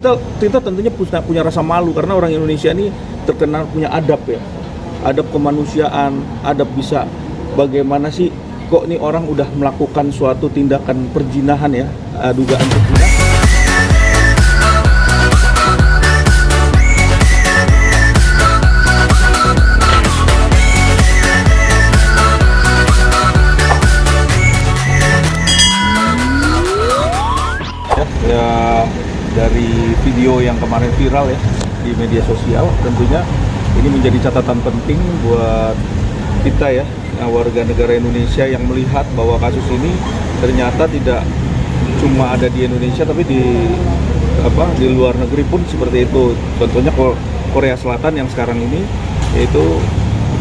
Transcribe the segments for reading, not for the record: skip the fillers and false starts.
Kita tentunya punya rasa malu karena orang Indonesia ini terkenal punya adab ya, adab kemanusiaan, adab bisa bagaimana sih kok nih orang udah melakukan suatu tindakan perzinahan ya, dugaan perzinahan. Ya, dari video yang kemarin viral ya di media sosial, tentunya ini menjadi catatan penting buat kita ya, warga negara Indonesia yang melihat bahwa kasus ini ternyata tidak cuma ada di Indonesia tapi di luar negeri pun seperti itu. Contohnya Korea Selatan yang sekarang ini yaitu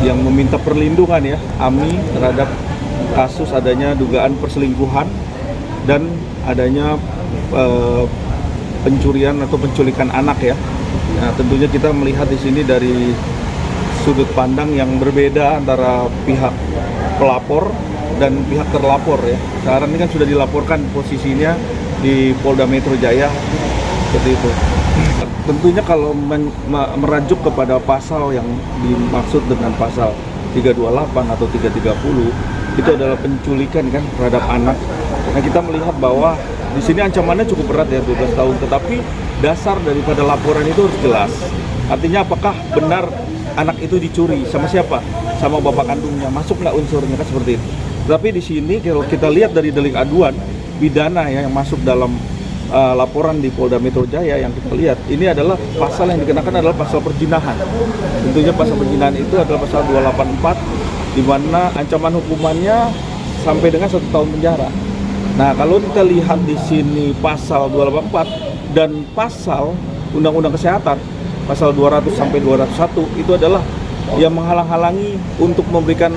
yang meminta perlindungan ya, AMI terhadap kasus adanya dugaan perselingkuhan dan adanya pencurian atau penculikan anak ya. Nah, tentunya kita melihat di sini dari sudut pandang yang berbeda antara pihak pelapor dan pihak terlapor ya. Sekarang ini kan sudah dilaporkan posisinya di Polda Metro Jaya seperti itu. Tentunya kalau merajuk kepada pasal yang dimaksud dengan pasal 328 atau 330 itu adalah penculikan kan terhadap anak. Nah, kita melihat bahwa di sini ancamannya cukup berat ya, 12 tahun, tetapi dasar daripada laporan itu harus jelas. Artinya apakah benar anak itu dicuri, sama siapa? Sama bapak kandungnya, masuk nggak unsurnya kan seperti itu. Tapi di sini kalau kita lihat dari delik aduan pidana ya yang masuk dalam laporan di Polda Metro Jaya yang kita lihat, ini adalah pasal yang dikenakan adalah pasal perzinahan. Tentunya pasal perzinahan itu adalah pasal 284 di mana ancaman hukumannya sampai dengan 1 tahun penjara. Nah, kalau kita lihat di sini pasal 284 dan pasal Undang-Undang Kesehatan pasal 200 sampai 201 itu adalah yang menghalang-halangi untuk memberikan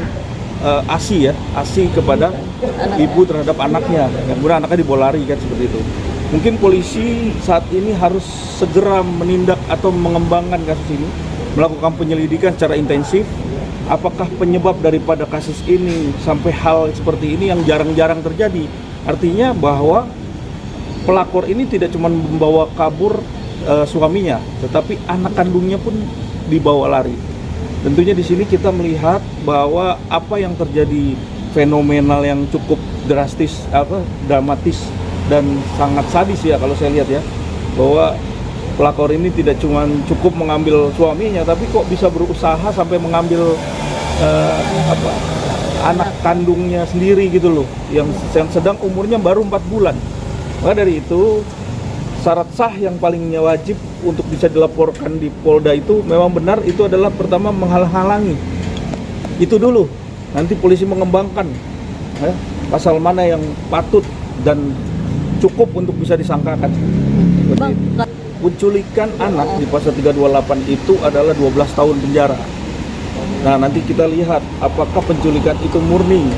ASI ya, ASI kepada ibu terhadap anaknya. Yang kemudian anaknya dibawa lari kan seperti itu. Mungkin polisi saat ini harus segera menindak atau mengembangkan kasus ini, melakukan penyelidikan secara intensif. Apakah penyebab daripada kasus ini sampai hal seperti ini yang jarang-jarang terjadi? Artinya bahwa pelakor ini tidak cuma membawa kabur suaminya, tetapi anak kandungnya pun dibawa lari. Tentunya di sini kita melihat bahwa apa yang terjadi fenomenal yang cukup drastis, dramatis dan sangat sadis ya kalau saya lihat ya, bahwa pelakor ini tidak cuma cukup mengambil suaminya, tapi kok bisa berusaha sampai mengambil anak kandungnya sendiri gitu loh, yang sedang umurnya baru 4 bulan. Maka dari itu syarat sah yang palingnya wajib untuk bisa dilaporkan di Polda itu memang benar itu adalah pertama menghalang-halangi. Itu dulu. Nanti polisi mengembangkan pasal mana yang patut dan cukup untuk bisa disangkakan. Penculikan anak di pasal 328 itu adalah 12 tahun penjara. Nah, nanti kita lihat apakah penculikan itu murni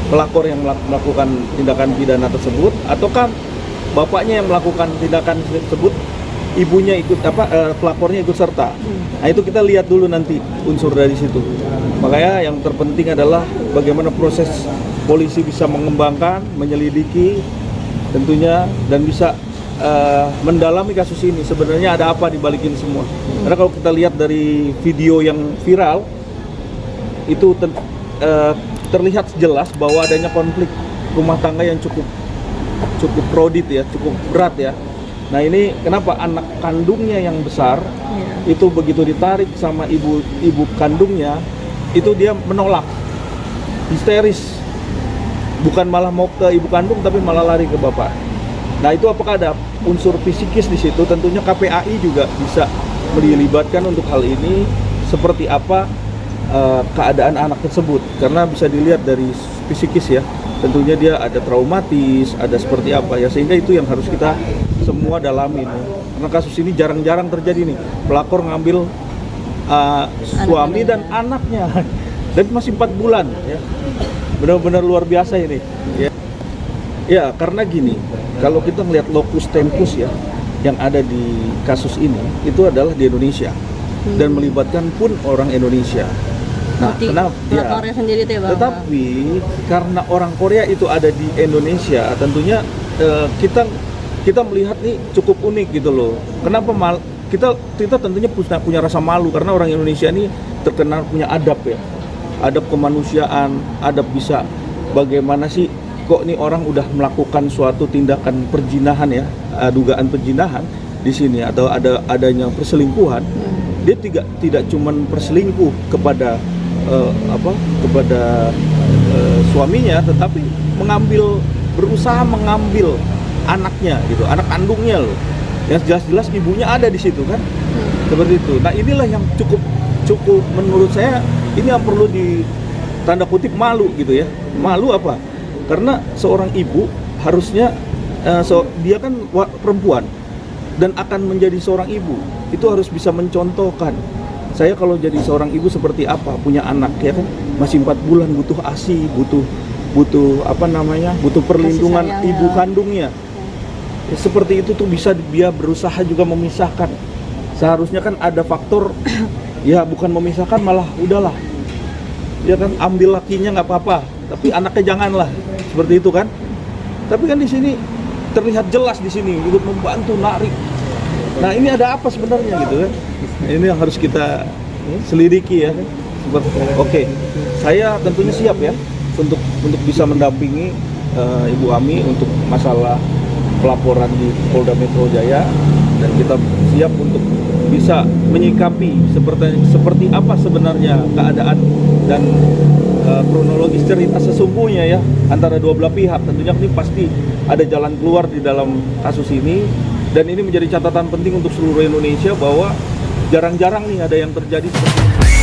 pelakor yang melakukan tindakan pidana tersebut, ataukah bapaknya yang melakukan tindakan tersebut, ibunya ikut pelapornya ikut serta. Nah, itu kita lihat dulu nanti unsur dari situ. Makanya yang terpenting adalah bagaimana proses polisi bisa mengembangkan, menyelidiki tentunya dan bisa mendalami kasus ini. Sebenarnya ada apa di balik ini semua? Karena kalau kita lihat dari video yang viral itu terlihat jelas bahwa adanya konflik rumah tangga yang cukup krodit ya, cukup berat ya. Nah, ini kenapa anak kandungnya yang besar itu begitu ditarik sama ibu kandungnya itu dia menolak, histeris, bukan malah mau ke ibu kandung tapi malah lari ke bapak. Nah, itu apakah ada unsur fisikis di situ? Tentunya KPAI juga bisa dilibatkan untuk hal ini, seperti apa keadaan anak tersebut, karena bisa dilihat dari fisikis ya, tentunya dia ada traumatis, ada seperti apa ya, sehingga itu yang harus kita semua dalamin ya. Karena kasus ini jarang-jarang terjadi nih, pelakor ngambil suami dan anaknya dan masih 4 bulan ya, benar-benar luar biasa ini ya. Ya, karena gini, kalau kita melihat locus tempus ya yang ada di kasus ini itu adalah di Indonesia dan melibatkan pun orang Indonesia. Nah, kenapa? Ya, sendiri tuh, Bang. Tetapi karena orang Korea itu ada di Indonesia, tentunya kita melihat nih cukup unik gitu loh. Kenapa kita tentunya punya rasa malu karena orang Indonesia ini terkenal punya adab ya, adab kemanusiaan, adab bisa bagaimana sih kok nih orang udah melakukan suatu tindakan perzinahan ya, dugaan perzinahan di sini atau adanya perselingkuhan, dia tidak cuman perselingkuh kepada suaminya, tetapi berusaha mengambil anaknya gitu, anak kandungnya loh, yang jelas-jelas ibunya ada di situ kan, seperti itu. Nah inilah yang cukup menurut saya ini yang perlu di tanda kutip malu gitu ya. Malu apa? Karena seorang ibu harusnya dia kan perempuan dan akan menjadi seorang ibu itu harus bisa mencontohkan. Saya kalau jadi seorang ibu seperti apa, punya anak ya kan, masih 4 bulan butuh ASI, butuh perlindungan ibu kandungnya. Ya, seperti itu tuh bisa dia berusaha juga memisahkan. Seharusnya kan ada faktor ya bukan memisahkan, malah udahlah. Ya kan ambil lakinya nggak apa-apa, tapi anaknya janganlah. Seperti itu kan. Tapi kan di sini terlihat jelas di sini ikut membantu narik. Nah, ini ada apa sebenarnya gitu kan? Ini yang harus kita selidiki ya. Oke. Saya tentunya siap ya untuk bisa mendampingi Ibu Ami untuk masalah pelaporan di Polda Metro Jaya, dan kita siap untuk bisa menyikapi seperti apa sebenarnya keadaan dan kronologis cerita sesungguhnya ya antara dua belah pihak. Tentunya ini pasti ada jalan keluar di dalam kasus ini, dan ini menjadi catatan penting untuk seluruh Indonesia bahwa jarang-jarang nih ada yang terjadi seperti ini.